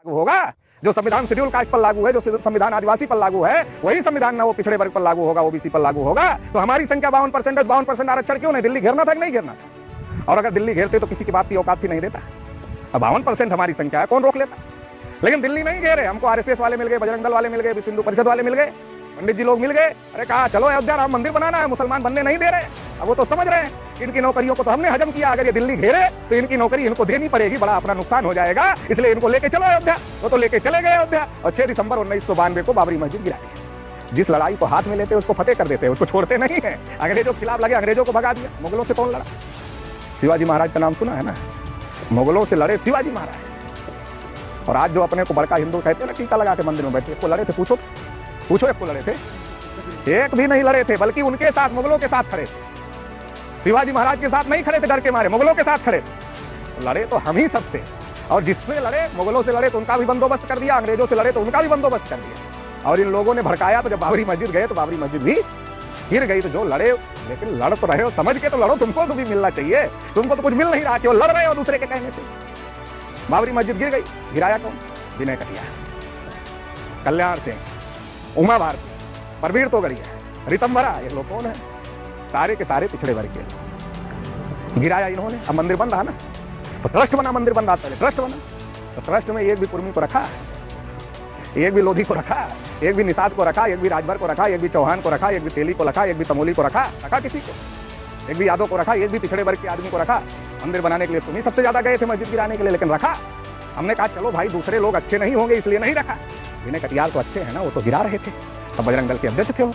लागू होगा। जो संविधान शेड्यूल कास्ट पर लागू है, जो संविधान आदिवासी पर लागू है, वही संविधान ना वो पिछड़े वर्ग पर लागू होगा, ओबीसी पर लागू होगा। तो हमारी संख्या 52% है, 52% आरक्षण क्यों नहीं? दिल्ली घेरना था कि नहीं घेरना था? और अगर दिल्ली घेरते तो किसी की बात की औकात थी नहीं देता। अब 52% हमारी संख्या है, कौन रोक लेता? लेकिन दिल्ली नहीं घेरे, हमको आरएसएस वाले मिल गए, बजरंग दल वाले मिल गए, विश्व हिंदू परिषद वाले मिल गए, पंडित जी लोग मिल गए। अरे कहा चलो अयोध्या राम मंदिर बनाना है, मुसलमान बनने नहीं दे रहे। अब वो तो समझ रहे हैं इनकी नौकरियों को तो हमने हजम किया, अगर ये दिल्ली घेरे तो इनकी नौकरी इनको देनी पड़ेगी, बड़ा अपना नुकसान हो जाएगा, इसलिए इनको लेके चलो अयोध्या। वो तो लेके चले गए अयोध्या और 6 दिसंबर 1992 को बाबरी मस्जिद गिरा दी। जिस लड़ाई को हाथ में लेते उसको फतेह कर देते, उसको छोड़ते नहीं है। अंग्रेजों के खिलाफ लगे, अंग्रेजों को भगा दिया। मुगलों से कौन लड़ा? शिवाजी महाराज का नाम सुना है ना? मुगलों से लड़े शिवाजी महाराज। और आज जो अपने को बड़का हिंदू कहते हैं ना, टीका लगा के मंदिर में बैठे, को लड़े थे? पूछो एक को लड़े थे? एक भी नहीं लड़े थे, बल्कि उनके साथ मुगलों के साथ खड़े थे। शिवाजी महाराज के साथ नहीं खड़े थे डर के मारे, मुगलों के साथ खड़े थे। लड़े तो हम ही सबसे, और जिससे लड़े, मुगलों से लड़े तो उनका भी बंदोबस्त कर दिया, अंग्रेजों से लड़े तो उनका भी बंदोबस्त कर दिया। और इन लोगों ने भड़काया तो जब बाबरी मस्जिद गए तो बाबरी मस्जिद भी गिर गई। तो जो लड़े, लेकिन लड़ तो रहे हो, समझ के तो लड़ो, तुमको तो भी मिलना चाहिए। तुमको तो कुछ मिल नहीं रहा, क्यों लड़ रहे हो दूसरे के कहने से? बाबरी मस्जिद गिर गई, गिराया कौन? विनय कटियार, कल्याण सिंह, उमा भारती, परवीर तोगड़िया, रितंबरा, ये लोग कौन है? सारे के सारे पिछड़े वर्ग के। गिराया इन्होंने। अब मंदिर बन रहा ना, तो ट्रस्ट बना, मंदिर बन रहा था, ट्रस्ट बना। तो ट्रस्ट में एक भी कुर्मी को रखा, एक भी लोधी को रखा, एक भी निषाद को रखा, एक भी राजभर को रखा, एक भी चौहान को रखा, एक भी तेली को रखा, एक भी तमोली को रखा किसी को? एक भी यादव को रखा, एक भी पिछड़े वर्ग के आदमी को रखा? मंदिर बनाने के लिए तुम ही सबसे ज्यादा गए थे मस्जिद गिराने के लिए, लेकिन रखा। हमने कहा चलो भाई दूसरे लोग अच्छे नहीं होंगे इसलिए नहीं रखा। विनय कटियार तो अच्छे हैं ना, वो तो गिरा रहे थे, तब बजरंग दल के अध्यक्ष थे वो।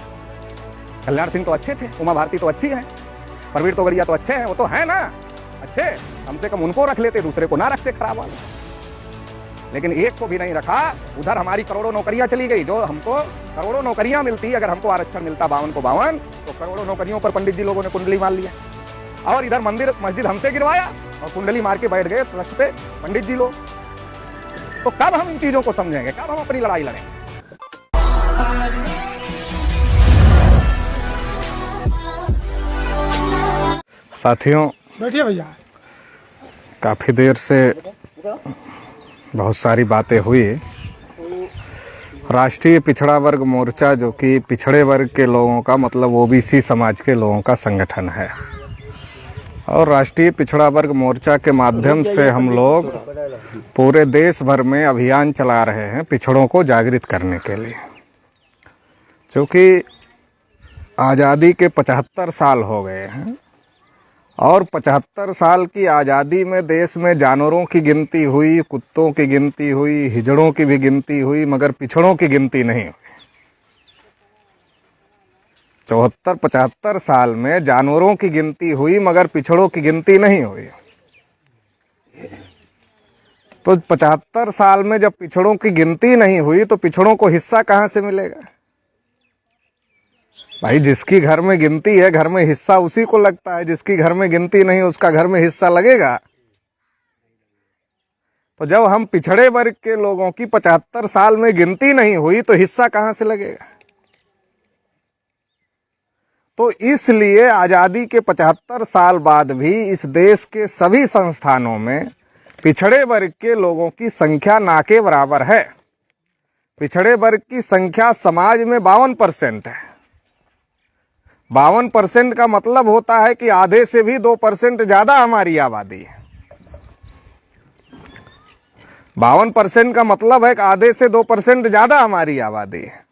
कल्याण सिंह तो अच्छे थे, उमा भारती तो अच्छी है, परवीर तोगड़िया तो अच्छे हैं, वो तो है ना अच्छे। कम से कम उनको रख लेते, दूसरे को ना रखते खराब वाले। लेकिन एक को भी नहीं रखा। उधर हमारी करोड़ों नौकरियां चली गई, जो हमको करोड़ों नौकरियां मिलती, अगर हमको आरक्षण मिलता 52 को 52, तो करोड़ों नौकरियों पर पंडित जी लोगों ने कुंडली मार लिया। और इधर मंदिर मस्जिद हमसे गिरवाया और कुंडली मार के बैठ गए ट्रस्ट पे पंडित जी लोग। तो कब हम इन चीजों को समझेंगे? कब हम अपनी लड़ाई लड़ेंगे? साथियों, बैठिए भैया। काफी देर से बहुत सारी बातें हुई। राष्ट्रीय पिछड़ा वर्ग मोर्चा, जो कि पिछड़े वर्ग के लोगों का मतलब ओबीसी समाज के लोगों का संगठन है, और राष्ट्रीय पिछड़ा वर्ग मोर्चा के माध्यम से हम लोग पूरे देश भर में अभियान चला रहे हैं पिछड़ों को जागृत करने के लिए। क्योंकि आज़ादी के 75 साल हो गए हैं, और 75 साल की आज़ादी में देश में जानवरों की गिनती हुई, कुत्तों की गिनती हुई, हिजड़ों की भी गिनती हुई, मगर पिछड़ों की गिनती नहीं हुई। 74-75 साल में जानवरों की गिनती हुई, मगर पिछड़ों की गिनती नहीं हुई। तो 75 साल में जब पिछड़ों की गिनती नहीं हुई तो पिछड़ों को हिस्सा कहाँ से मिलेगा? भाई जिसकी घर में गिनती है, घर में हिस्सा उसी को लगता है। जिसकी घर में गिनती नहीं, उसका घर में हिस्सा लगेगा? तो जब हम पिछड़े वर्ग के लोगों की 75 साल में गिनती नहीं हुई तो हिस्सा कहां से लगेगा? तो इसलिए आजादी के 75 साल बाद भी इस देश के सभी संस्थानों में पिछड़े वर्ग के लोगों की संख्या ना के बराबर है। पिछड़े वर्ग की संख्या समाज में 52% है। 52% का मतलब होता है कि आधे से भी 2% ज्यादा हमारी आबादी है। 52% का मतलब है कि आधे से 2% ज्यादा हमारी आबादी है।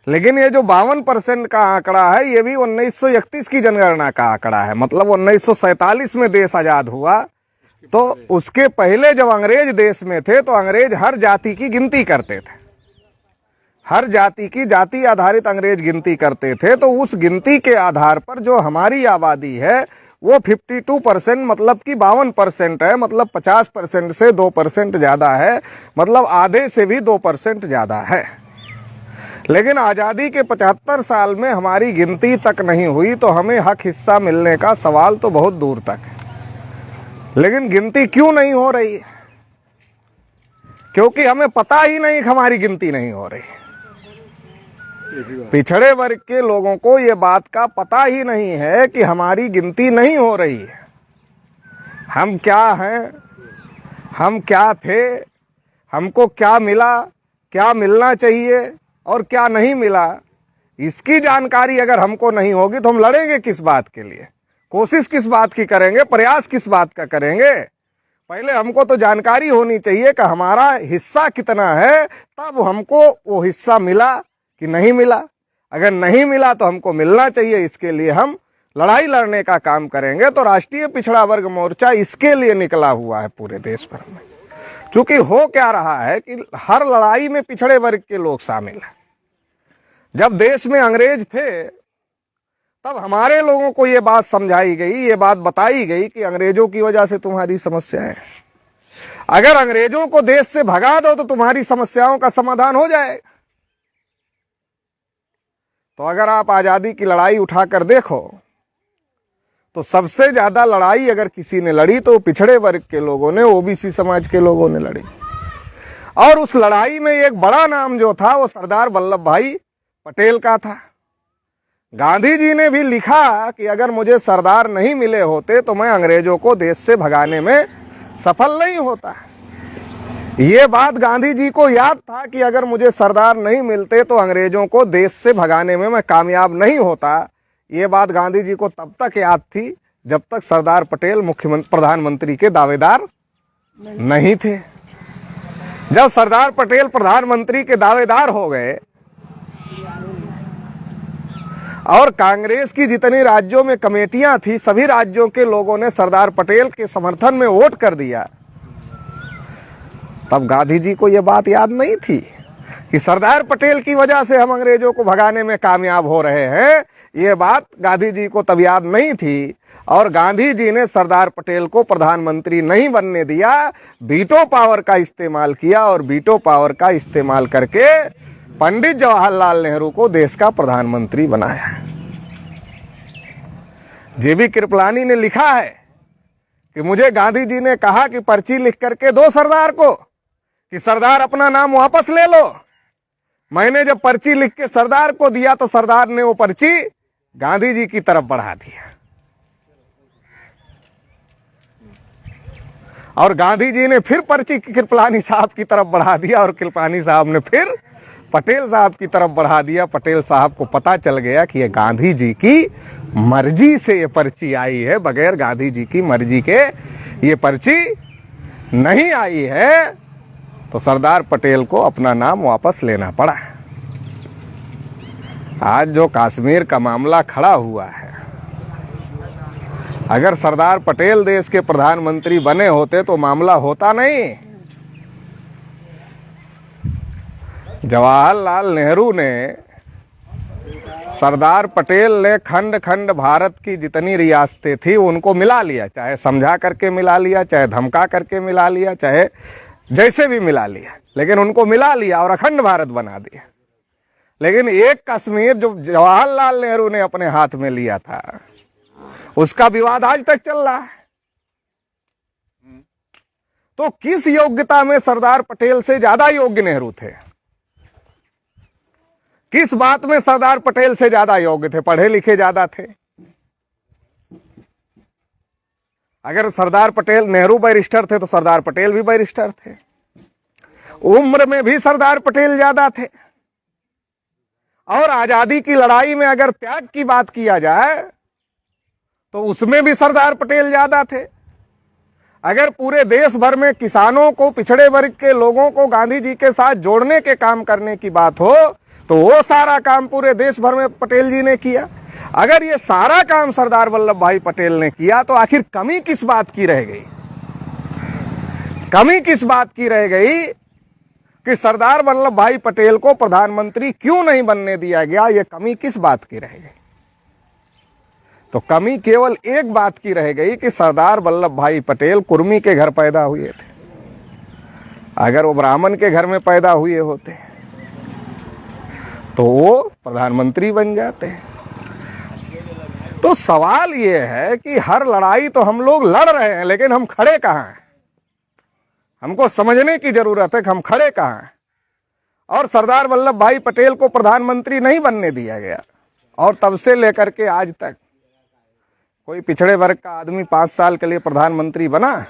लेकिन ये जो 52% का आंकड़ा है, ये भी 1931 की जनगणना का आंकड़ा है। मतलब 1947 में देश आजाद हुआ, तो उसके पहले जब अंग्रेज देश में थे तो अंग्रेज हर जाति की गिनती करते थे। हर जाति की जाति आधारित अंग्रेज गिनती करते थे। तो उस गिनती के आधार पर जो हमारी आबादी है वो 52%, मतलब कि 52% है। मतलब 50% से 2% ज्यादा है, मतलब आधे से भी 2% ज्यादा है। लेकिन आज़ादी के 75 साल में हमारी गिनती तक नहीं हुई, तो हमें हक हिस्सा मिलने का सवाल तो बहुत दूर तक है। लेकिन गिनती क्यों नहीं हो रही है? क्योंकि हमें पता ही नहीं कि हमारी गिनती नहीं हो रही। पिछड़े वर्ग के लोगों को ये बात का पता ही नहीं है कि हमारी गिनती नहीं हो रही है। हम क्या हैं, हम क्या थे, हमको क्या मिला, क्या मिलना चाहिए और क्या नहीं मिला, इसकी जानकारी अगर हमको नहीं होगी तो हम लड़ेंगे किस बात के लिए, कोशिश किस बात की करेंगे, प्रयास किस बात का करेंगे। पहले हमको तो जानकारी होनी चाहिए कि हमारा हिस्सा कितना है, तब हमको वो हिस्सा मिला कि नहीं मिला। अगर नहीं मिला तो हमको मिलना चाहिए, इसके लिए हम लड़ाई लड़ने का काम करेंगे। तो राष्ट्रीय पिछड़ा वर्ग मोर्चा इसके लिए निकला हुआ है पूरे देश भर में। क्योंकि हो क्या रहा है कि हर लड़ाई में पिछड़े वर्ग के लोग शामिल हैं। जब देश में अंग्रेज थे तब हमारे लोगों को ये बात समझाई गई, ये बात बताई गई कि अंग्रेजों की वजह से तुम्हारी समस्याएं, अगर अंग्रेजों को देश से भगा दो तो तुम्हारी समस्याओं का समाधान हो जाएगा। तो अगर आप आजादी की लड़ाई उठाकर देखो तो सबसे ज्यादा लड़ाई अगर किसी ने लड़ी तो पिछड़े वर्ग के लोगों ने, ओबीसी समाज के लोगों ने लड़ी। और उस लड़ाई में एक बड़ा नाम जो था वो सरदार वल्लभ भाई पटेल का था। गांधी जी ने भी लिखा कि अगर मुझे सरदार नहीं मिले होते तो मैं अंग्रेजों को देश से भगाने में सफल नहीं होता। ये बात गांधी जी को याद था कि अगर मुझे सरदार नहीं मिलते तो अंग्रेजों को देश से भगाने में मैं कामयाब नहीं होता। ये बात गांधी जी को तब तक याद थी जब तक सरदार पटेल मुख्यमंत्री प्रधानमंत्री के दावेदार नहीं थे। जब सरदार पटेल प्रधानमंत्री के दावेदार हो गए और कांग्रेस की जितनी राज्यों में कमेटियां थी, सभी राज्यों के लोगों ने सरदार पटेल के समर्थन में वोट कर दिया, तब गांधी जी को यह बात याद नहीं थी कि सरदार पटेल की वजह से हम अंग्रेजों को भगाने में कामयाब हो रहे हैं। ये बात गांधी जी को तब याद नहीं थी और गांधी जी ने सरदार पटेल को प्रधानमंत्री नहीं बनने दिया, वीटो पावर का इस्तेमाल किया और वीटो पावर का इस्तेमाल करके पंडित जवाहरलाल नेहरू को देश का प्रधानमंत्री बनाया। जेबी कृपलानी ने लिखा है कि मुझे गांधी जी ने कहा कि पर्ची लिख करके दो सरदार को कि सरदार अपना नाम वापस ले लो। मैंने जब पर्ची लिख के सरदार को दिया तो सरदार ने वो पर्ची गांधी जी की तरफ बढ़ा दिया और गांधी जी ने फिर पर्ची कृपलानी साहब की तरफ बढ़ा दिया और कृपलानी साहब ने फिर पटेल साहब की तरफ बढ़ा दिया। पटेल साहब को पता चल गया कि ये गांधी जी की मर्जी से ये पर्ची आई है, बगैर गांधी जी की मर्जी के ये पर्ची नहीं आई है। तो सरदार पटेल को अपना नाम वापस लेना पड़ा। आज जो कश्मीर का मामला खड़ा हुआ है, अगर सरदार पटेल देश के प्रधानमंत्री बने होते तो मामला होता नहीं। जवाहरलाल नेहरू ने, सरदार पटेल ने खंड खंड भारत की जितनी रियासतें थी उनको मिला लिया, चाहे समझा करके मिला लिया, चाहे धमका करके मिला लिया, चाहे जैसे भी मिला लिया, लेकिन उनको मिला लिया और अखंड भारत बना दिया। लेकिन एक कश्मीर जो जवाहरलाल नेहरू ने अपने हाथ में लिया था, उसका विवाद आज तक चल रहा है। तो किस योग्यता में सरदार पटेल से ज्यादा योग्य नेहरू थे? किस बात में सरदार पटेल से ज्यादा योग्य थे? पढ़े लिखे ज्यादा थे। अगर सरदार पटेल, नेहरू बैरिस्टर थे तो सरदार पटेल भी बैरिस्टर थे। उम्र में भी सरदार पटेल ज्यादा थे। और आजादी की लड़ाई में अगर त्याग की बात किया जाए तो उसमें भी सरदार पटेल ज्यादा थे। अगर पूरे देश भर में किसानों को, पिछड़े वर्ग के लोगों को गांधी जी के साथ जोड़ने के काम करने की बात हो तो वो सारा काम पूरे देश भर में पटेल जी ने किया। अगर ये सारा काम सरदार वल्लभ भाई पटेल ने किया तो आखिर कमी किस बात की रह गई? कमी किस बात की रह गई कि सरदार वल्लभ भाई पटेल को प्रधानमंत्री क्यों नहीं बनने दिया गया? ये कमी किस बात की रह गई? तो कमी केवल एक बात की रह गई कि सरदार वल्लभ भाई पटेल कुर्मी के घर पैदा हुए थे। अगर वो ब्राह्मण के घर में पैदा हुए होते तो वो प्रधानमंत्री बन जाते। तो सवाल ये है कि हर लड़ाई तो हम लोग लड़ रहे हैं, लेकिन हम खड़े कहां हैं? हमको समझने की जरूरत है कि हम खड़े कहां हैं। और सरदार वल्लभ भाई पटेल को प्रधानमंत्री नहीं बनने दिया गया और तब से लेकर के आज तक कोई पिछड़े वर्ग का आदमी 5 साल के लिए प्रधानमंत्री बना?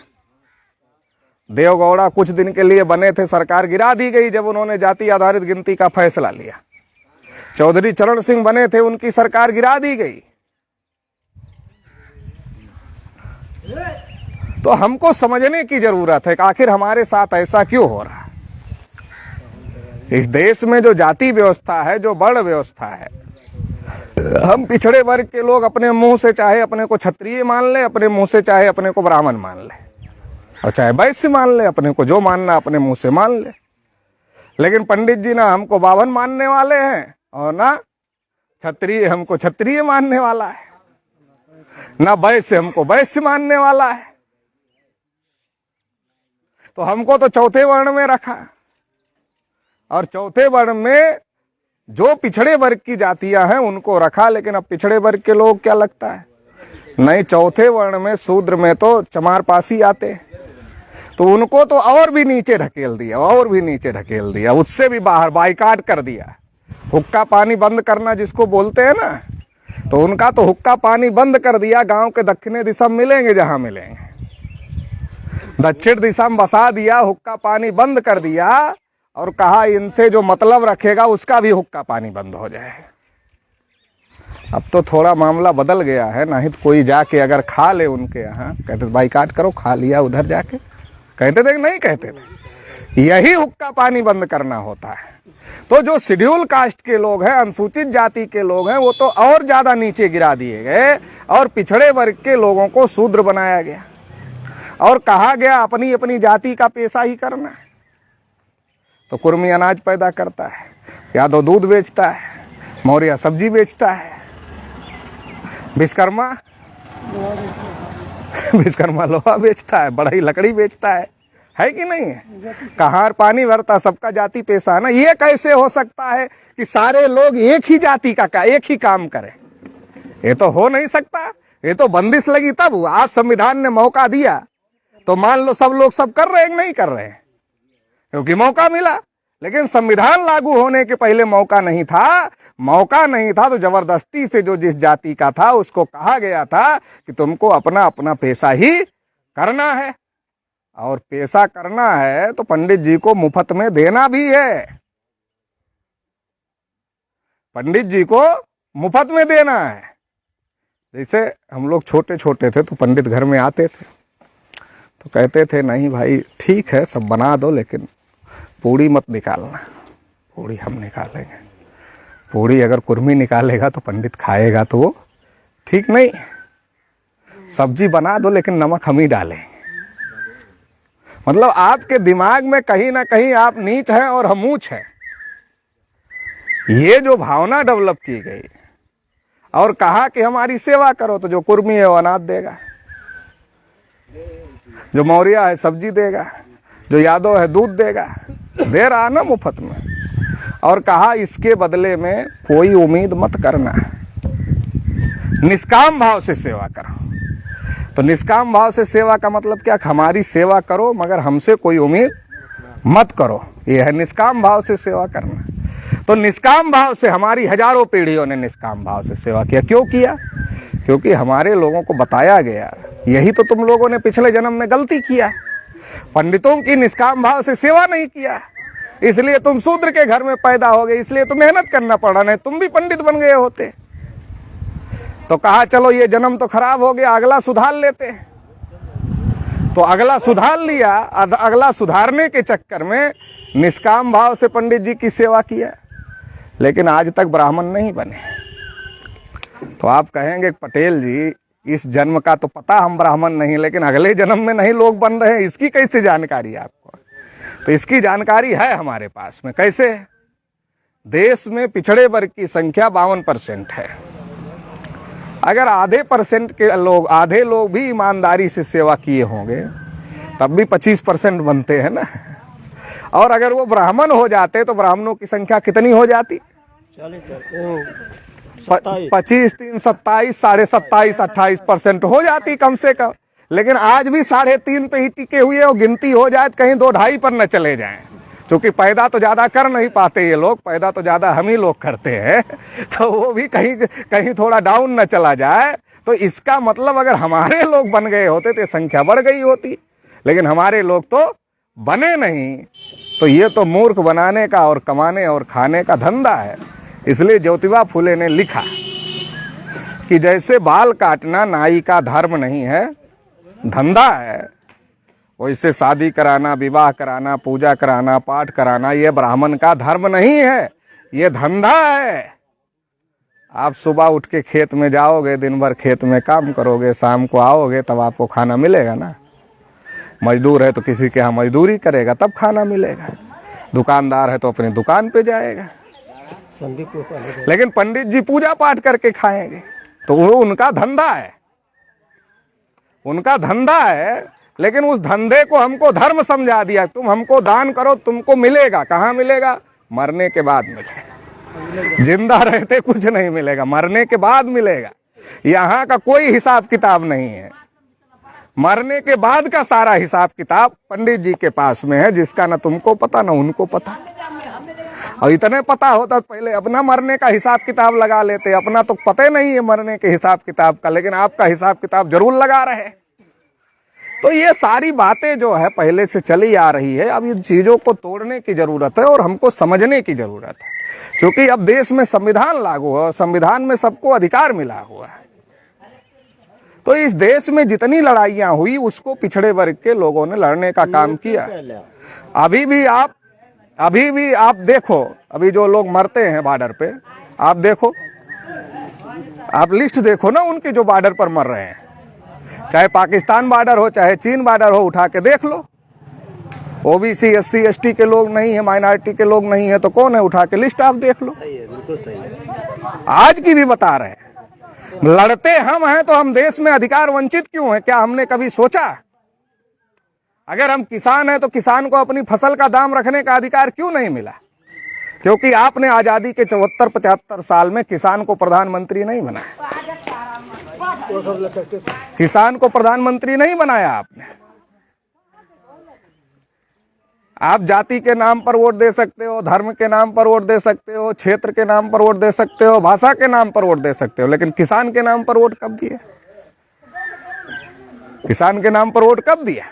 देवगौड़ा कुछ दिन के लिए बने थे, सरकार गिरा दी गई जब उन्होंने जाति आधारित गिनती का फैसला लिया। चौधरी चरण सिंह बने थे, उनकी सरकार गिरा दी गई। तो हमको समझने की जरूरत है कि आखिर हमारे साथ ऐसा क्यों हो रहा है। इस देश में जो जाति व्यवस्था है, जो वर्ण व्यवस्था है, हम पिछड़े वर्ग के लोग अपने मुंह से चाहे अपने को क्षत्रिय मान ले, अपने मुंह से चाहे अपने को ब्राह्मण मान ले, और चाहे वैश्य मान ले, अपने को जो मानना अपने मुंह से मान ले। लेकिन पंडित जी ना हमको बावन मानने वाले हैं और ना क्षत्रिय हमको क्षत्रिय मानने वाला है, ना वैश्य हमको वैश्य मानने वाला है। तो हमको तो चौथे वर्ण में रखा, और चौथे वर्ण में जो पिछड़े वर्ग की जातियां हैं उनको रखा। लेकिन अब पिछड़े वर्ग के लोग क्या लगता है, नहीं, चौथे वर्ण में शूद्र में तो चमारपासी आते, तो उनको तो और भी नीचे ढकेल दिया, और भी नीचे ढकेल दिया, उससे भी बाहर बाइकाट कर दिया। हुक्का पानी बंद करना जिसको बोलते हैं ना, तो उनका तो हुक्का पानी बंद कर दिया। गांव के दक्षिणी दिशा में मिलेंगे, जहां मिलेंगे, दक्षिण दिशा में बसा दिया, हुक्का पानी बंद कर दिया, और कहा इनसे जो मतलब रखेगा उसका भी हुक्का पानी बंद हो जाए। अब तो थोड़ा मामला बदल गया है, नहीं तो कोई जाके अगर खा ले उनके यहाँ, कहते बाइकाट करो, खा लिया उधर जाके, कहते थे नहीं कहते थे, यही हुक्का पानी बंद करना होता है। तो जो शेड्यूल कास्ट के लोग हैं, अनुसूचित जाति के लोग हैं, वो तो और ज्यादा नीचे गिरा दिए गए, और पिछड़े वर्ग के लोगों को शूद्र बनाया गया, और कहा गया अपनी अपनी जाति का पेशा ही करना है। तो कुर्मी अनाज पैदा करता है, यादव दूध बेचता है, मौर्य सब्जी बेचता है, विश्वकर्मा लोहा बेचता है, बढ़ई लकड़ी बेचता है कि नहीं है? कहार पानी भरता, सबका जाति पेशा है ना। ये कैसे हो सकता है कि सारे लोग एक ही जाति का एक ही काम करें? ये तो हो नहीं सकता। ये तो बंदिश लगी तब हुआ। आज संविधान ने मौका दिया तो मान लो सब लोग सब कर रहे हैं कि नहीं कर रहे हैं, क्योंकि मौका मिला। लेकिन संविधान लागू होने के पहले मौका नहीं था। मौका नहीं था तो जबरदस्ती से जो जिस जाति का था उसको कहा गया था कि तुमको अपना अपना पेशा ही करना है, और पेशा करना है तो पंडित जी को मुफ्त में देना भी है। पंडित जी को मुफ्त में देना है। जैसे हम लोग छोटे छोटे थे तो पंडित घर में आते थे तो कहते थे नहीं भाई ठीक है सब बना दो, लेकिन पूड़ी मत निकालना, पूड़ी हम निकालेंगे। पूड़ी अगर कुर्मी निकालेगा तो पंडित खाएगा तो वो ठीक नहीं। सब्जी बना दो लेकिन नमक हम ही डालेंगे। मतलब आपके दिमाग में कहीं ना कहीं आप नीच हैं और हम ऊंच हैं। ये जो भावना डेवलप की गई और कहा कि हमारी सेवा करो, तो जो कुर्मी है वो अनाज देगा, जो मौर्य है सब्जी देगा, जो यादव है दूध देगा, दे रहा ना मुफ्त में। और कहा इसके बदले में कोई उम्मीद मत करना, निष्काम भाव से सेवा करो। तो निष्काम भाव से सेवा का मतलब क्या? हमारी सेवा करो मगर हमसे कोई उम्मीद मत करो। यह है निष्काम भाव से सेवा करना। तो निष्काम भाव से हमारी हजारों पीढ़ियों ने निष्काम भाव से सेवा किया। क्यों किया? क्योंकि हमारे लोगों को बताया गया, यही तो तुम लोगों ने पिछले जन्म में गलती किया, पंडितों की निष्काम भाव से सेवा नहीं किया, इसलिए तुम शूद्र के घर में पैदा हो गए, इसलिए तो मेहनत करना पड़ा, नहीं तुम भी पंडित बन गए होते। तो कहा चलो ये जन्म तो खराब हो गया, अगला सुधार लेते हैं। तो अगला सुधार लिया। अगला सुधारने के चक्कर में निष्काम भाव से पंडित जी की सेवा किया, लेकिन आज तक ब्राह्मण नहीं बने। तो आप कहेंगे पटेल जी इस जन्म का तो पता हम ब्राह्मण नहीं, लेकिन अगले जन्म में नहीं लोग बन रहे हैं, इसकी कैसे जानकारी आपको? तो इसकी जानकारी है हमारे पास में। कैसे? देश में पिछड़े वर्ग की संख्या 52% है। अगर आधे लोग भी ईमानदारी से सेवा किए होंगे तब भी 25% बनते हैं ना। और अगर वो ब्राह्मण हो जाते तो ब्राह्मणों की संख्या कितनी हो जाती? 25, 3, 27, 27.5, 28% हो जाती कम से कम। लेकिन आज भी 3.5 पे ही टिके हुए और गिनती हो जाए कहीं 2-2.5 पर न चले जाएं। क्योंकि पैदा तो ज्यादा कर नहीं पाते ये लोग, पैदा तो ज्यादा हम ही लोग करते हैं, तो वो भी कहीं थोड़ा डाउन न चला जाए। तो इसका मतलब अगर हमारे लोग बन गए होते तो संख्या बढ़ गई होती। लेकिन हमारे लोग तो बने नहीं। तो ये तो मूर्ख बनाने का और कमाने और खाने का धंधा है। इसलिए ज्योतिबा फुले ने लिखा कि जैसे बाल काटना नाई का धर्म नहीं है, धंधा है, वैसे शादी कराना, विवाह कराना, पूजा कराना, पाठ कराना ये ब्राह्मण का धर्म नहीं है, ये धंधा है। आप सुबह उठ के खेत में जाओगे, दिन भर खेत में काम करोगे, शाम को आओगे तब आपको खाना मिलेगा ना। मजदूर है तो किसी के यहाँ मजदूरी करेगा तब खाना मिलेगा। दुकानदार है तो अपनी दुकान पे जाएगा। लेकिन पंडित जी पूजा पाठ करके खाएंगे तो वो उनका धंधा है, उनका धंधा है। लेकिन उस धंधे को हमको धर्म समझा दिया। तुम हमको दान करो, तुमको मिलेगा। कहाँ मिलेगा? मरने के बाद मिलेगा। जिंदा रहते कुछ नहीं मिलेगा, मरने के बाद मिलेगा। यहाँ का कोई हिसाब किताब नहीं है। मरने के बाद का सारा हिसाब किताब पंडित जी के पास में है, जिसका ना तुमको पता ना उनको पता। और इतने पता होता तो पहले अपना मरने का हिसाब किताब लगा लेते। अपना तो पता नहीं है मरने के हिसाब किताब का, लेकिन आपका हिसाब किताब जरूर लगा रहे। तो ये सारी बातें जो है पहले से चली आ रही है। अब इन चीजों को तोड़ने की जरूरत है और हमको समझने की जरूरत है, क्योंकि अब देश में संविधान लागू है और संविधान में सबको अधिकार मिला हुआ है। तो इस देश में जितनी लड़ाइयां हुई उसको पिछड़े वर्ग के लोगों ने लड़ने का काम किया। अभी भी आप देखो, अभी जो लोग मरते हैं बॉर्डर पे, आप देखो, आप लिस्ट देखो ना उनके जो बॉर्डर पर मर रहे हैं। चाहे पाकिस्तान बॉर्डर हो, चाहे चीन बॉर्डर हो, उठा के देख लो। ओबीसी, एससी, एसटी के लोग नहीं है, माइनॉरिटी के लोग नहीं है, तो कौन है? उठा के लिस्ट आप देख लो। आज की भी बता रहे हैं। लड़ते हम हैं तो हम देश में अधिकार वंचित क्यों हैं? क्या हमने कभी सोचा? अगर हम किसान हैं तो किसान को अपनी फसल का दाम रखने का अधिकार क्यों नहीं मिला? क्योंकि आपने आजादी के 74-75 साल में किसान को प्रधानमंत्री नहीं बनाया। किसान को प्रधानमंत्री नहीं बनाया आपने। आप जाति के नाम पर वोट दे सकते हो, धर्म के नाम पर वोट दे सकते हो, क्षेत्र के नाम पर वोट दे सकते हो, भाषा के नाम पर वोट दे सकते हो, लेकिन किसान के नाम पर वोट कब दिया? किसान के नाम पर वोट कब दिया?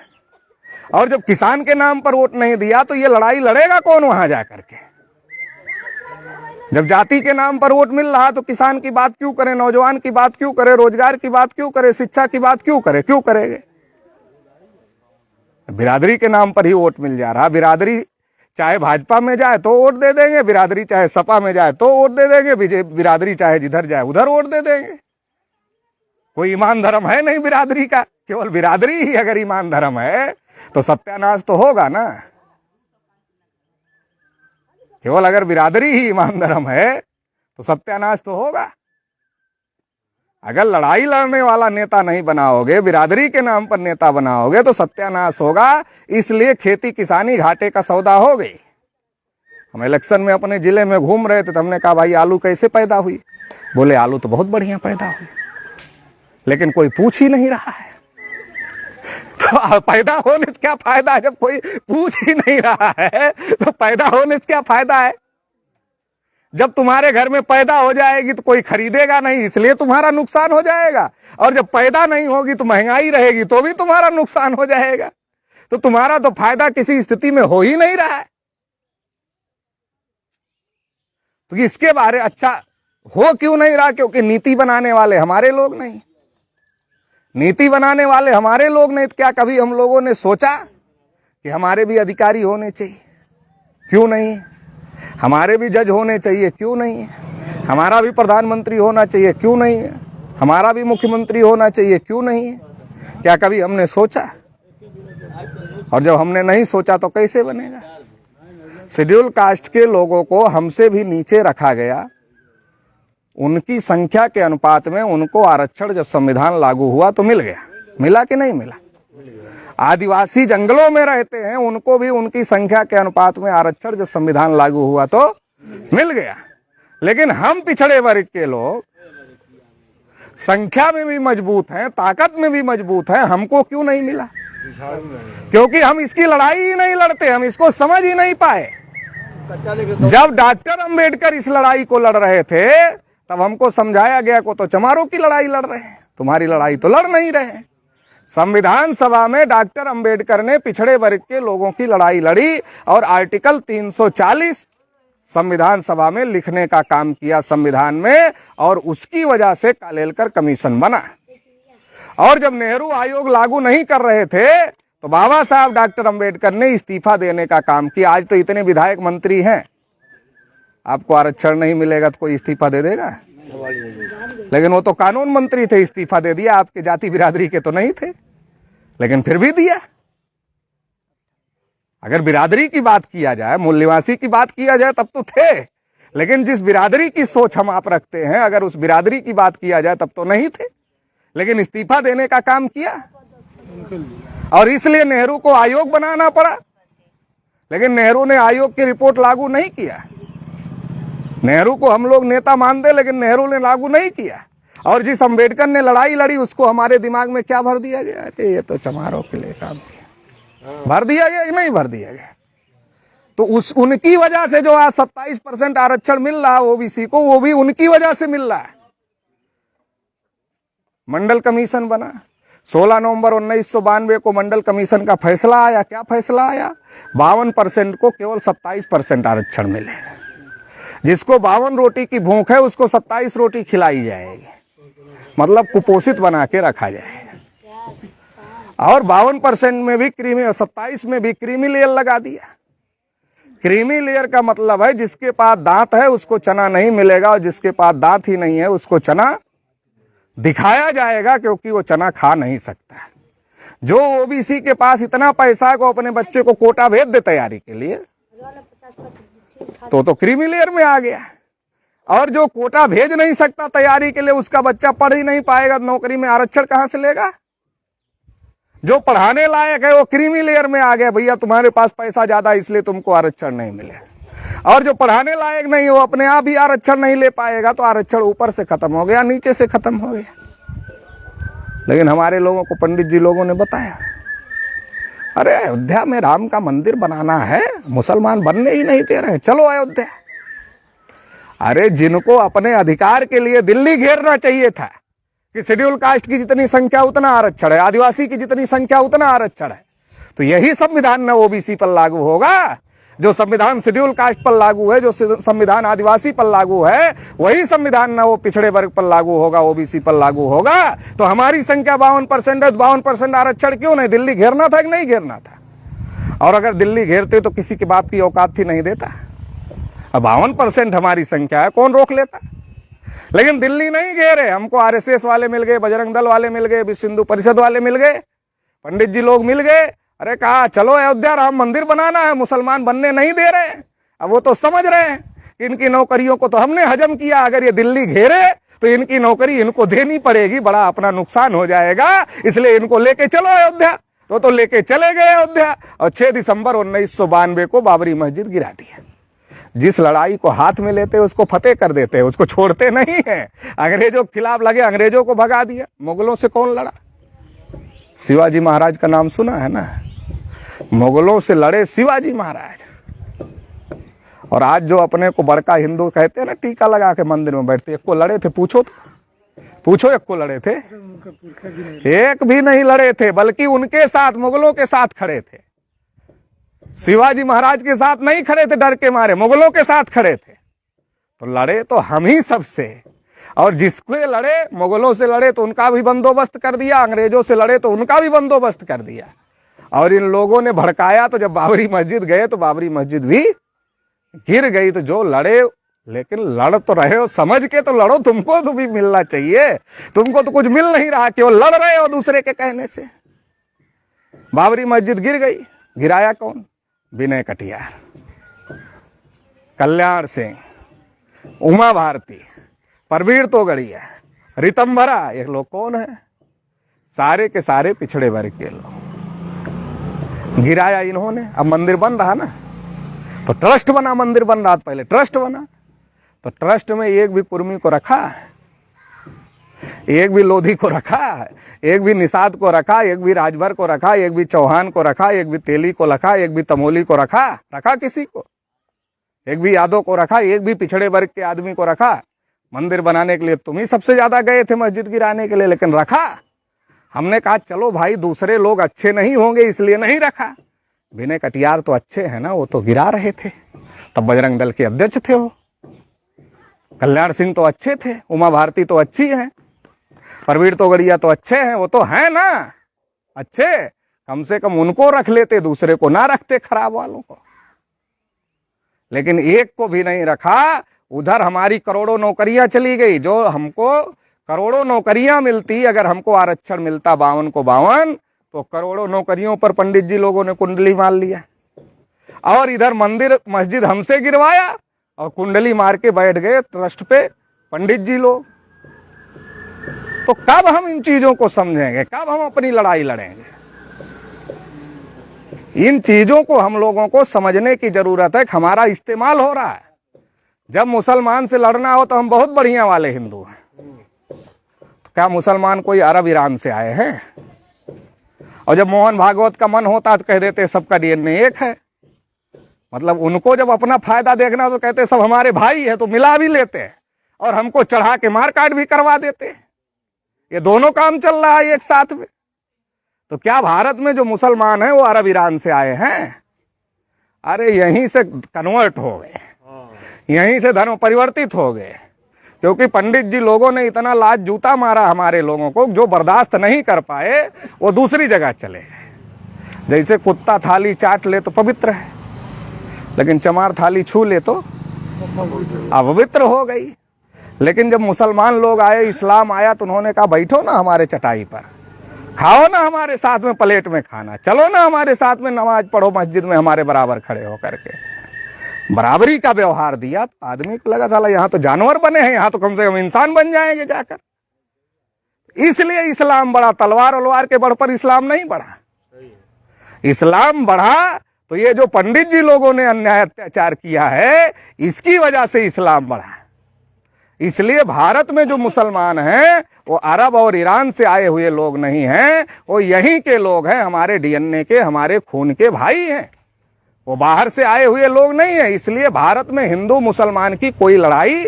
और जब किसान के नाम पर वोट नहीं दिया तो ये लड़ाई लड़ेगा कौन वहां जाकर के? जब जाति के नाम पर वोट मिल रहा तो किसान की बात क्यों करे, नौजवान की बात क्यों करे, रोजगार की बात क्यों करे, शिक्षा की बात क्यों करे? क्यों करेंगे? बिरादरी के नाम पर ही वोट मिल जा रहा। बिरादरी चाहे भाजपा में जाए तो वोट दे देंगे, बिरादरी चाहे सपा में जाए तो वोट दे देंगे, बिरादरी चाहे जिधर जाए उधर वोट दे देंगे। कोई ईमान धर्म है नहीं बिरादरी का। केवल बिरादरी ही अगर ईमान धर्म है तो सत्यानाश तो होगा ना। केवल अगर बिरादरी ही ईमान धर्म है तो सत्यानाश तो होगा। अगर लड़ाई लड़ने वाला नेता नहीं बनाओगे, बिरादरी के नाम पर नेता बनाओगे तो सत्यानाश होगा। इसलिए खेती किसानी घाटे का सौदा हो गई। हम इलेक्शन में अपने जिले में घूम रहे थे तो हमने कहा भाई आलू कैसे पैदा हुई? बोले आलू तो बहुत बढ़िया पैदा हुई, लेकिन कोई पूछ ही नहीं रहा है। तो पैदा होने से क्या फायदा? जब कोई पूछ ही नहीं रहा है तो पैदा होने से क्या फायदा है? जब तुम्हारे घर में पैदा हो जाएगी तो कोई खरीदेगा नहीं, इसलिए तुम्हारा नुकसान हो जाएगा। और जब पैदा नहीं होगी तो महंगाई रहेगी तो भी तुम्हारा नुकसान हो जाएगा। तो तुम्हारा तो फायदा किसी स्थिति में हो ही नहीं रहा है। तो इसके बारे अच्छा हो क्यों नहीं रहा? क्योंकि नीति बनाने वाले हमारे लोग नहीं। नीति बनाने वाले हमारे लोग नहीं। तो क्या कभी हम लोगों ने सोचा कि हमारे भी अधिकारी होने चाहिए? क्यों नहीं? हमारे भी जज होने चाहिए? क्यों नहीं है? हमारा भी प्रधानमंत्री होना चाहिए? क्यों नहीं है? हमारा भी मुख्यमंत्री होना चाहिए? क्यों नहीं है? क्या कभी हमने सोचा? और जब हमने नहीं सोचा तो कैसे बनेगा? शेड्यूल कास्ट के लोगों को हमसे भी नीचे रखा गया। उनकी संख्या के अनुपात में उनको आरक्षण जब संविधान लागू हुआ तो मिल गया। मिला कि नहीं मिला? आदिवासी जंगलों में रहते हैं, उनको भी उनकी संख्या के अनुपात में आरक्षण जब संविधान लागू हुआ तो मिल गया। लेकिन हम पिछड़े वर्ग के लोग संख्या में भी मजबूत हैं, ताकत में भी मजबूत हैं, हमको क्यों नहीं मिला? क्योंकि हम इसकी लड़ाई ही नहीं लड़ते, हम इसको समझ ही नहीं पाए। जब डॉक्टर अंबेडकर इस लड़ाई को लड़ रहे थे तब हमको समझाया गया को तो चमारों की लड़ाई लड़ रहे हैं, तुम्हारी लड़ाई तो लड़ नहीं रहे। संविधान सभा में डॉक्टर अंबेडकर ने पिछड़े वर्ग के लोगों की लड़ाई लड़ी और आर्टिकल 340 संविधान सभा में लिखने का काम किया संविधान में, और उसकी वजह से कालेलकर कमीशन बना। और जब नेहरू आयोग लागू नहीं कर रहे थे तो बाबा साहब डॉक्टर अंबेडकर ने इस्तीफा देने का काम किया। आज तो इतने विधायक मंत्री हैं, आपको आरक्षण नहीं मिलेगा तो कोई इस्तीफा दे देगा? लेकिन वो तो कानून मंत्री थे, इस्तीफा दे दिया। आपके जाति बिरादरी के तो नहीं थे, लेकिन फिर भी दिया। अगर बिरादरी की बात किया जाए, मूल निवासी की बात किया जाए, तब तो थे। लेकिन जिस बिरादरी की सोच हम आप रखते हैं, अगर उस बिरादरी की बात किया जाए तब तो नहीं थे, लेकिन इस्तीफा देने का काम किया। और इसलिए नेहरू को आयोग बनाना पड़ा। लेकिन नेहरू ने आयोग की रिपोर्ट लागू नहीं किया। नेहरू को हम लोग नेता मानते, लेकिन नेहरू ने लागू नहीं किया। और जिस अंबेडकर ने लड़ाई लड़ी उसको हमारे दिमाग में क्या भर दिया गया? अरे ये तो चमारों के लिए काम किया। भर दिया गया कि नहीं भर दिया गया? तो उनकी वजह से जो आज 27% आरक्षण मिल रहा है ओबीसी को, वो भी उनकी वजह से मिल रहा है। मंडल कमीशन बना 16 नवंबर 1992 को मंडल कमीशन का फैसला आया। क्या फैसला आया? 52% को केवल 27% आरक्षण मिलेगा। जिसको 52 रोटी की भूख है उसको 27 रोटी खिलाई जाएगी, मतलब कुपोषित बना के रखा जाएगा। और 52% में भी क्रीमी, 27 में भी क्रीमी लेयर लगा दिया। क्रीमी लेयर का मतलब है जिसके पास दांत है उसको चना नहीं मिलेगा, और जिसके पास दांत ही नहीं है उसको चना दिखाया जाएगा, क्योंकि वो चना खा नहीं सकता। जो ओबीसी के पास इतना पैसा है को अपने बच्चे को कोटा भेज दे तैयारी के लिए, तो क्रीमी लेयर में आ गया। और जो कोटा भेज नहीं सकता तैयारी के लिए, उसका बच्चा पढ़ ही नहीं पाएगा, नौकरी में आरक्षण कहां से लेगा? जो पढ़ाने लायक है वो क्रीमी लेयर में आ गया। भैया तुम्हारे पास पैसा ज्यादा इसलिए तुमको आरक्षण नहीं मिलेगा। और जो पढ़ाने लायक नहीं हो अपने आप ही आरक्षण नहीं ले पाएगा, तो आरक्षण ऊपर से खत्म हो गया, नीचे से खत्म हो गया। लेकिन हमारे लोगों को पंडित जी लोगों ने बताया, अरे अयोध्या में राम का मंदिर बनाना है, मुसलमान बनने ही नहीं दे रहे, चलो अयोध्या। अरे जिनको अपने अधिकार के लिए दिल्ली घेरना चाहिए था कि शेड्यूल कास्ट की जितनी संख्या उतना आरक्षण है, आदिवासी की जितनी संख्या उतना आरक्षण है, तो यही संविधान न ओबीसी पर लागू होगा। जो संविधान शेड्यूल कास्ट पर लागू है, जो संविधान आदिवासी पर लागू है, वही संविधान न वो पिछड़े वर्ग पर लागू होगा, ओबीसी पर लागू होगा। तो हमारी संख्या 52% है, 52% आरक्षण क्यों नहीं? दिल्ली घेरना था कि नहीं घेरना था? और अगर दिल्ली घेरते तो किसी के बाप की औकात थी नहीं देता। अब 52% हमारी संख्या है, कौन रोक लेता? लेकिन दिल्ली नहीं घेरे, हमको आरएसएस वाले मिल गए, बजरंग दल वाले मिल गए, विश्व हिंदू परिषद वाले मिल गए, पंडित जी लोग मिल गए। अरे कहा चलो अयोध्या राम मंदिर बनाना है, मुसलमान बनने नहीं दे रहे। अब वो तो समझ रहे हैं कि इनकी नौकरियों को तो हमने हजम किया, अगर ये दिल्ली घेरे तो इनकी नौकरी इनको देनी पड़ेगी, बड़ा अपना नुकसान हो जाएगा, इसलिए इनको लेके चलो अयोध्या। तो लेके चले गए अयोध्या, और 6 दिसंबर 1992 को बाबरी मस्जिद गिरा दिया। जिस लड़ाई को हाथ में लेते उसको फतेह कर देते, उसको छोड़ते नहीं है। अंग्रेजों के खिलाफ लगे, अंग्रेजों को भगा दिया। मुगलों से कौन लड़ा? शिवाजी महाराज का नाम सुना है ना? मुगलों से लड़े शिवाजी महाराज। और आज जो अपने को बड़का हिंदू कहते हैं ना, टीका लगा के मंदिर में बैठते, एक को लड़े थे? पूछो तो, पूछो एक को लड़े थे? एक भी नहीं लड़े थे, बल्कि उनके साथ, मुगलों के साथ खड़े थे। शिवाजी महाराज के साथ नहीं खड़े थे डर के मारे, मुगलों के साथ खड़े थे। तो लड़े तो हम ही सबसे। और जिसके लड़े, मुगलों से लड़े तो उनका भी बंदोबस्त कर दिया, अंग्रेजों से लड़े तो उनका भी बंदोबस्त कर दिया। और इन लोगों ने भड़काया, तो जब बाबरी मस्जिद गए तो बाबरी मस्जिद भी गिर गई। तो जो लड़े, लेकिन लड़ तो रहे हो, समझ के तो लड़ो, तुमको तो भी मिलना चाहिए। तुमको तो कुछ मिल नहीं रहा, केवल लड़ रहे हो दूसरे के कहने से। बाबरी मस्जिद गिर गई। गिराया कौन? विनय कटियार, कल्याण सिंह, उमा भारती, परवीर तोगड़िया, रितंभरा, ये लोग कौन है? सारे के सारे पिछड़े वर्ग के लोग। गिराया इन्होंने। अब मंदिर बन रहा ना, तो ट्रस्ट बना, मंदिर बन रहा, पहले ट्रस्ट बना। तो ट्रस्ट में एक भी कुर्मी को रखा, एक भी लोधी को रखा, एक भी निषाद को रखा, एक भी राजभर को रखा, एक भी चौहान को रखा, एक भी तेली को रखा, एक भी तमोली को रखा? रखा किसी को? एक भी यादव को रखा, एक भी पिछड़े वर्ग के आदमी को रखा? मंदिर बनाने के लिए तुम ही सबसे ज्यादा गए थे मस्जिद गिराने के लिए, लेकिन रखा? हमने कहा चलो भाई दूसरे लोग अच्छे नहीं होंगे इसलिए नहीं रखा। विनय कटियार तो अच्छे हैं ना, वो तो गिरा रहे थे, तब बजरंग दल के अध्यक्ष थे वो। कल्याण सिंह तो अच्छे थे, उमा भारती तो अच्छी हैं, प्रवीण तोगड़िया तो अच्छे हैं, वो तो हैं ना अच्छे, कम से कम उनको रख लेते, दूसरे को ना रखते खराब वालों को। लेकिन एक को भी नहीं रखा। उधर हमारी करोड़ों नौकरियां चली गई, जो हमको करोड़ों नौकरियां मिलती, अगर हमको आरक्षण मिलता 52 को 52, तो करोड़ों नौकरियों पर पंडित जी लोगों ने कुंडली मार लिया। और इधर मंदिर मस्जिद हमसे गिरवाया और कुंडली मार के बैठ गए ट्रस्ट पे पंडित जी लोग। तो कब हम इन चीजों को समझेंगे, कब हम अपनी लड़ाई लड़ेंगे? इन चीजों को हम लोगों को समझने की जरूरत है कि हमारा इस्तेमाल हो रहा है। जब मुसलमान से लड़ना हो तो हम बहुत बढ़िया वाले हिंदू हैं। तो क्या मुसलमान कोई अरब ईरान से आए हैं? और जब मोहन भागवत का मन होता तो कह देते सबका डीएनए एक है। मतलब उनको जब अपना फायदा देखना तो कहते सब हमारे भाई है, तो मिला भी लेते और हमको चढ़ा के मार काट भी करवा देते। ये दोनों काम चल रहा है एक साथ में। तो क्या भारत में जो मुसलमान हैं वो अरब ईरान से आए हैं? अरे यहीं से कन्वर्ट हो गए, यहीं से धर्म परिवर्तित हो गए, क्योंकि पंडित जी लोगों ने इतना लात जूता मारा हमारे लोगों को, जो बर्दाश्त नहीं कर पाए वो दूसरी जगह चले गए। जैसे कुत्ता थाली चाट ले तो पवित्र है, लेकिन चमार थाली छू ले तो अपवित्र हो गई। लेकिन जब मुसलमान लोग आए, इस्लाम आया, तो उन्होंने कहा बैठो ना हमारे चटाई पर, खाओ ना हमारे साथ में प्लेट में खाना, चलो ना हमारे साथ में नमाज पढ़ो मस्जिद में हमारे बराबर खड़े होकर के। बराबरी का व्यवहार दिया तो आदमी को लगा साला यहाँ तो जानवर बने हैं, यहाँ तो कम से कम इंसान बन जाएंगे जाकर। इसलिए इस्लाम बढ़ा, तलवार उलवार के बल पर इस्लाम नहीं बढ़ा। इस्लाम बढ़ा तो ये जो पंडित जी लोगों ने अन्याय अत्याचार किया है, इसकी वजह से इस्लाम बढ़ा। इसलिए भारत में जो मुसलमान हैं वो अरब और ईरान से आए हुए लोग नहीं हैं, वो यहीं के लोग हैं, हमारे डीएनए के, हमारे खून के भाई हैं, वो बाहर से आए हुए लोग नहीं है। इसलिए भारत में हिंदू मुसलमान की कोई लड़ाई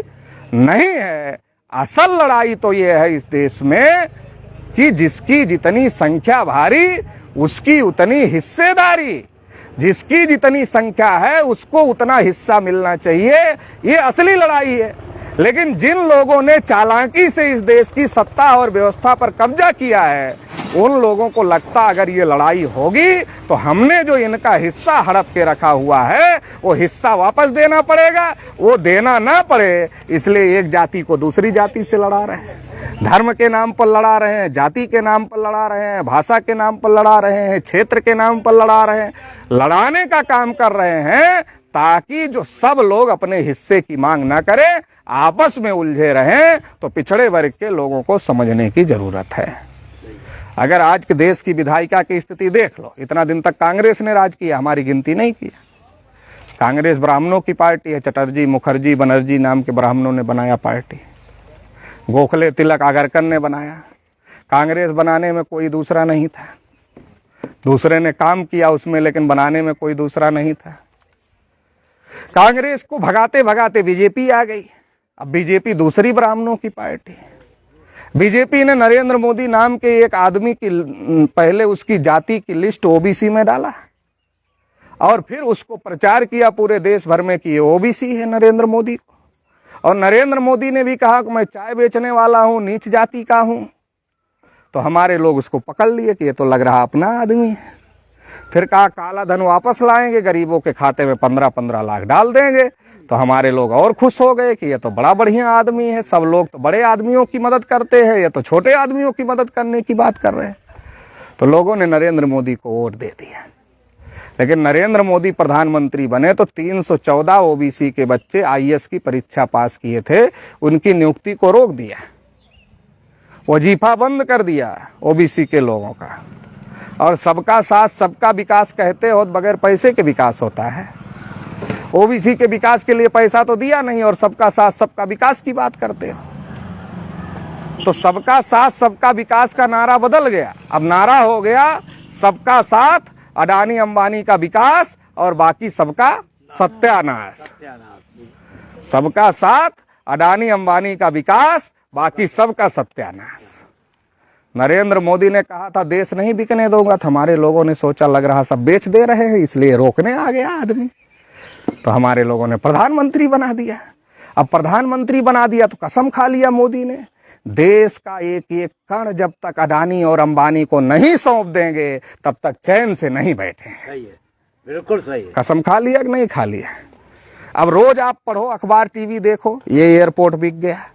नहीं है। असल लड़ाई तो ये है इस देश में कि जिसकी जितनी संख्या भारी उसकी उतनी हिस्सेदारी, जिसकी जितनी संख्या है उसको उतना हिस्सा मिलना चाहिए। ये असली लड़ाई है। लेकिन जिन लोगों ने चालाकी से इस देश की सत्ता और व्यवस्था पर कब्जा किया है, उन लोगों को लगता अगर ये लड़ाई होगी तो हमने जो इनका हिस्सा हड़प के रखा हुआ है वो हिस्सा वापस देना पड़ेगा। वो देना ना पड़े इसलिए एक जाति को दूसरी जाति से लड़ा रहे हैं, धर्म के नाम पर लड़ा रहे हैं, जाति के नाम पर लड़ा रहे हैं, भाषा के नाम पर लड़ा रहे हैं, क्षेत्र के नाम पर लड़ा रहे हैं। लड़ाने का काम कर रहे हैं ताकि जो सब लोग अपने हिस्से की मांग ना करें, आपस में उलझे रहें। तो पिछड़े वर्ग के लोगों को समझने की जरूरत है। अगर आज के देश की विधायिका की स्थिति देख लो, इतना दिन तक कांग्रेस ने राज किया, हमारी गिनती नहीं किया। कांग्रेस ब्राह्मणों की पार्टी है, चटर्जी मुखर्जी बनर्जी नाम के ब्राह्मणों ने बनाया पार्टी, गोखले तिलक आगरकर ने बनाया। कांग्रेस बनाने में कोई दूसरा नहीं था, दूसरे ने काम किया उसमें, लेकिन बनाने में कोई दूसरा नहीं था। कांग्रेस को भगाते भगाते बीजेपी आ गई। अब बीजेपी दूसरी ब्राह्मणों की पार्टी। बीजेपी ने नरेंद्र मोदी नाम के एक आदमी की पहले उसकी जाति की लिस्ट ओबीसी में डाला और फिर उसको प्रचार किया पूरे देश भर में कि ये ओबीसी है नरेंद्र मोदी को। और नरेंद्र मोदी ने भी कहा कि मैं चाय बेचने वाला हूं, नीच जाति का हूं। तो हमारे लोग उसको पकड़ लिए कि ये तो लग रहा अपना आदमी है। फिर कहा काला धन वापस लाएंगे, गरीबों के खाते में 15-15 लाख डाल देंगे। तो हमारे लोग और खुश हो गए कि ये तो बड़ा बढ़िया आदमी है, सब लोग तो बड़े आदमियों की मदद करते हैं, ये तो छोटे आदमियों की मदद करने की बात कर रहे हैं। तो लोगों ने नरेंद्र मोदी को वोट दे दिया। लेकिन नरेंद्र मोदी प्रधानमंत्री बने तो 314 ओबीसी के बच्चे आईएएस की परीक्षा पास किए थे, उनकी नियुक्ति को रोक दिया, वजीफा बंद कर दिया ओबीसी के लोगों का। और सबका साथ सबका विकास कहते हो, बगैर पैसे के विकास होता है। ओबीसी के विकास के लिए पैसा तो दिया नहीं और सबका साथ सबका विकास की बात करते हो। तो सबका साथ सबका विकास का नारा बदल गया। अब नारा हो गया सबका साथ अडानी अंबानी का विकास और बाकी सबका सत्यानाश। सबका साथ अडानी अंबानी का विकास, बाकी सबका सत्यानाश। नरेंद्र मोदी ने कहा था देश नहीं बिकने दूंगा, तो हमारे लोगों ने सोचा लग रहा सब बेच दे रहे हैं, इसलिए रोकने आ गया आदमी। तो हमारे लोगों ने प्रधानमंत्री बना दिया। अब प्रधानमंत्री बना दिया तो कसम खा लिया मोदी ने, देश का एक एक कण जब तक अडानी और अंबानी को नहीं सौंप देंगे तब तक चैन से नहीं बैठे। सही है, बिल्कुल सही है। कसम खा लिया कि नहीं खा लिया? अब रोज आप पढ़ो, अखबार टीवी देखो, ये एयरपोर्ट बिक गया,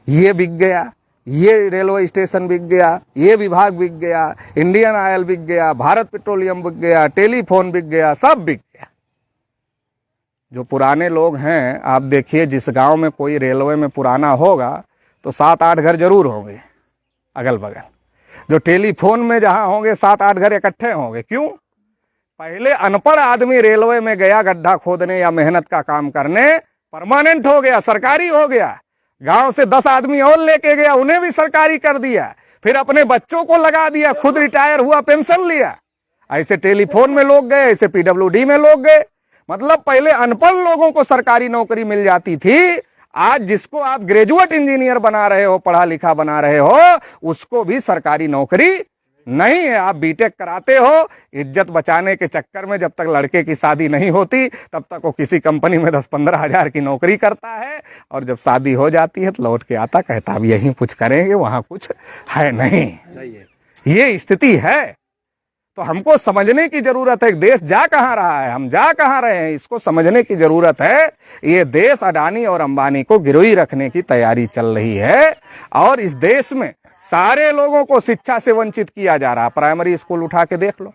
ये बिक गया, ये रेलवे स्टेशन बिक गया, ये विभाग बिक गया, इंडियन ऑयल बिक गया, भारत पेट्रोलियम बिक गया, टेलीफोन बिक गया, सब बिक गया। जो पुराने लोग हैं, आप देखिए जिस गांव में कोई रेलवे में पुराना होगा तो 7-8 घर जरूर होंगे अगल बगल। जो टेलीफोन में जहां होंगे 7-8 घर इकट्ठे होंगे। क्यों? पहले अनपढ़ आदमी रेलवे में गया गड्ढा खोदने या मेहनत का काम करने, परमानेंट हो गया, सरकारी हो गया। गांव से 10 आदमी और लेके गया, उन्हें भी सरकारी कर दिया, फिर अपने बच्चों को लगा दिया, खुद रिटायर हुआ, पेंशन लिया। ऐसे टेलीफोन में लोग गए, ऐसे पीडब्ल्यूडी में लोग गए। मतलब पहले अनपढ़ लोगों को सरकारी नौकरी मिल जाती थी, आज जिसको आप ग्रेजुएट इंजीनियर बना रहे हो, पढ़ा लिखा बना रहे हो, उसको भी सरकारी नौकरी नहीं है। आप बीटेक कराते हो, इज्जत बचाने के चक्कर में जब तक लड़के की शादी नहीं होती तब तक वो किसी कंपनी में 10-15 हजार की नौकरी करता है, और जब शादी हो जाती है तो लौट के आता, कहता अब यहीं कुछ करेंगे, वहां कुछ है नहीं। सही है। ये स्थिति है। तो हमको समझने की जरूरत है, देश जा कहां रहा है, हम जा कहां रहे हैं, इसको समझने की जरूरत है। ये देश अडानी और अंबानी को गिरोई रखने की तैयारी चल रही है, और इस देश में सारे लोगों को शिक्षा से वंचित किया जा रहा। प्राइमरी स्कूल उठा के देख लो,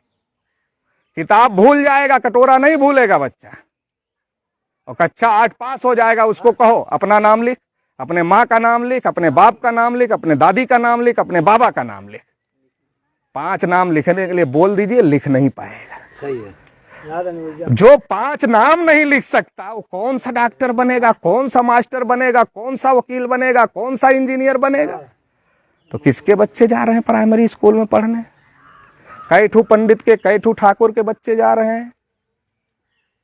किताब भूल जाएगा, कटोरा नहीं भूलेगा बच्चा। और कक्षा 8 पास हो जाएगा, उसको कहो अपना नाम लिख, अपने माँ का नाम लिख, अपने बाप का नाम लिख, अपने दादी का नाम लिख, अपने बाबा का नाम लिख। 5 नाम लिखने के लिए बोल दीजिए, लिख नहीं पाएगा। सही है। जो 5 नाम नहीं लिख सकता वो कौन सा डॉक्टर बनेगा, कौन सा मास्टर बनेगा, कौन सा वकील बनेगा, कौन सा इंजीनियर बनेगा? तो किसके बच्चे जा रहे हैं प्राइमरी स्कूल में पढ़ने? कई ठू पंडित के, कई ठू ठाकुर के बच्चे जा रहे हैं,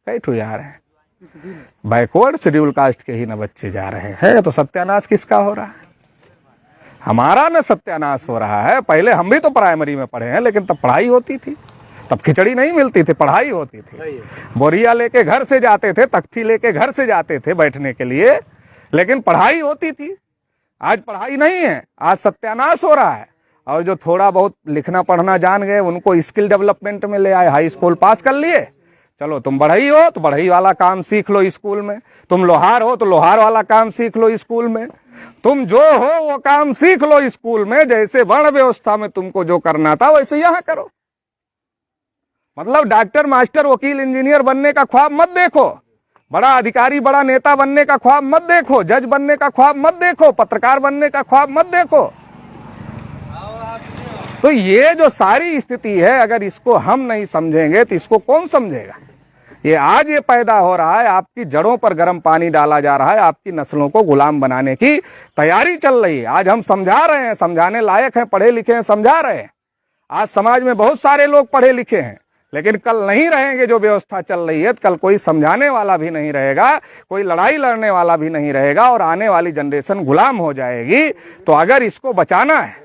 कई ठू जा रहे हैं, बैकवर्ड शेड्यूल कास्ट के ही ना बच्चे जा रहे हैं। तो सत्यानाश किसका हो रहा है? हमारा न सत्यानाश हो रहा है। पहले हम भी तो प्राइमरी में पढ़े हैं, लेकिन तब पढ़ाई होती थी, तब खिचड़ी नहीं मिलती थी, पढ़ाई होती थी। बोरिया लेके घर से जाते थे, तख्ती लेके घर से जाते थे बैठने के लिए, लेकिन पढ़ाई होती थी। आज पढ़ाई नहीं है, आज सत्यानाश हो रहा है। और जो थोड़ा बहुत लिखना पढ़ना जान गए उनको स्किल डेवलपमेंट में ले आए, हाई स्कूल पास कर लिए, चलो तुम बढ़ई हो तो बढ़ई वाला काम सीख लो स्कूल में, तुम लोहार हो तो लोहार वाला काम सीख लो स्कूल में, तुम जो हो वो काम सीख लो स्कूल में। जैसे वर्ण व्यवस्था में तुमको जो करना था वैसे यहां करो। मतलब डॉक्टर, मास्टर, वकील, इंजीनियर बनने का ख्वाब मत देखो, बड़ा अधिकारी, बड़ा नेता बनने का ख्वाब मत देखो, जज बनने का ख्वाब मत देखो, पत्रकार बनने का ख्वाब मत देखो। तो ये जो सारी स्थिति है, अगर इसको हम नहीं समझेंगे तो इसको कौन समझेगा? ये आज ये पैदा हो रहा है, आपकी जड़ों पर गर्म पानी डाला जा रहा है, आपकी नस्लों को गुलाम बनाने की तैयारी चल रही है। आज हम समझा रहे हैं, समझाने लायक हैं, पढ़े लिखे हैं, समझा रहे हैं। आज समाज में बहुत सारे लोग पढ़े लिखे हैं, लेकिन कल नहीं रहेंगे। जो व्यवस्था चल रही है, कल कोई समझाने वाला भी नहीं रहेगा, कोई लड़ाई लड़ने वाला भी नहीं रहेगा, और आने वाली जनरेशन गुलाम हो जाएगी। तो अगर इसको बचाना है,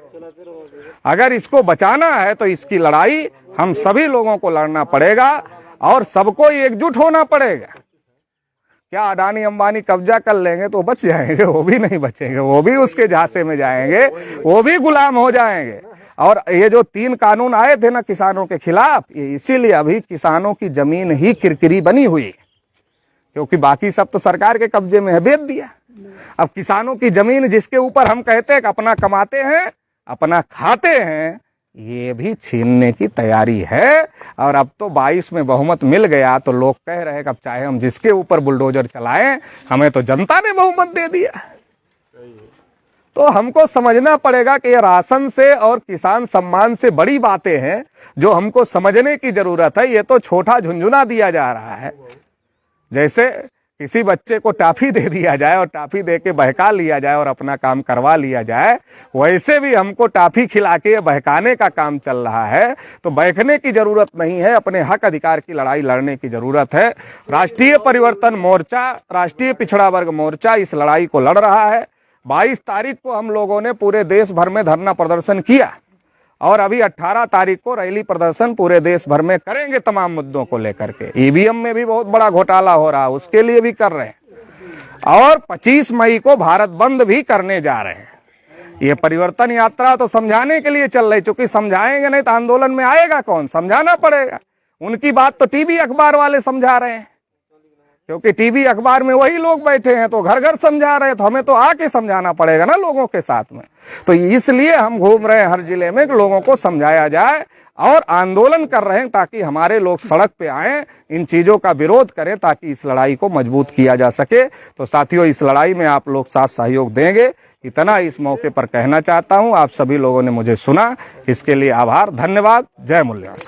अगर इसको बचाना है तो इसकी लड़ाई हम सभी लोगों को लड़ना पड़ेगा, और सबको एकजुट होना पड़ेगा। क्या अडानी अंबानी कब्जा कर लेंगे तो बच जाएंगे? वो भी नहीं बचेंगे, वो भी उसके झांसे में जाएंगे, वो भी गुलाम हो जाएंगे। और ये जो 3 कानून आए थे ना किसानों के खिलाफ, ये इसीलिए अभी किसानों की जमीन ही किरकिरी बनी हुई है, क्योंकि बाकी सब तो सरकार के कब्जे में है, बेच दिया। अब किसानों की जमीन जिसके ऊपर हम कहते हैं कि अपना कमाते हैं, अपना खाते हैं, ये भी छीनने की तैयारी है। और अब तो 22 में बहुमत मिल गया तो लोग कह रहे हैं कि अब चाहे हम जिसके ऊपर बुलडोजर चलाएं, हमें तो जनता ने बहुमत दे दिया। तो हमको समझना पड़ेगा कि ये राशन से और किसान सम्मान से बड़ी बातें हैं जो हमको समझने की जरूरत है। ये तो छोटा झुंझुना दिया जा रहा है। जैसे किसी बच्चे को टाफी दे दिया जाए और टाफी दे के बहका लिया जाए और अपना काम करवा लिया जाए, वैसे भी हमको टाफी खिला के बहकाने का काम चल रहा है। तो बहकने की जरूरत नहीं है, अपने हक अधिकार की लड़ाई लड़ने की जरूरत है। राष्ट्रीय परिवर्तन मोर्चा, राष्ट्रीय पिछड़ा वर्ग मोर्चा इस लड़ाई को लड़ रहा है। 22 तारीख को हम लोगों ने पूरे देश भर में धरना प्रदर्शन किया, और अभी 18 तारीख को रैली प्रदर्शन पूरे देश भर में करेंगे तमाम मुद्दों को लेकर के। ईवीएम में भी बहुत बड़ा घोटाला हो रहा है, उसके लिए भी कर रहे हैं। और 25 मई को भारत बंद भी करने जा रहे हैं। ये परिवर्तन यात्रा तो समझाने के लिए चल रही, क्योंकि समझाएंगे नहीं तो आंदोलन में आएगा कौन, समझाना पड़ेगा। उनकी बात तो टीवी अखबार वाले समझा रहे हैं, क्योंकि टीवी अखबार में वही लोग बैठे हैं, तो घर घर समझा रहे हैं, तो हमें तो आके समझाना पड़ेगा ना लोगों के साथ में। तो इसलिए हम घूम रहे हैं हर जिले में कि लोगों को समझाया जाए और आंदोलन कर रहे हैं ताकि हमारे लोग सड़क पे आए, इन चीजों का विरोध करें ताकि इस लड़ाई को मजबूत किया जा सके। तो साथियों, इस लड़ाई में आप लोग साथ सहयोग देंगे, इतना इस मौके पर कहना चाहता हूं। आप सभी लोगों ने मुझे सुना, इसके लिए आभार, धन्यवाद। जय मूल्यवान।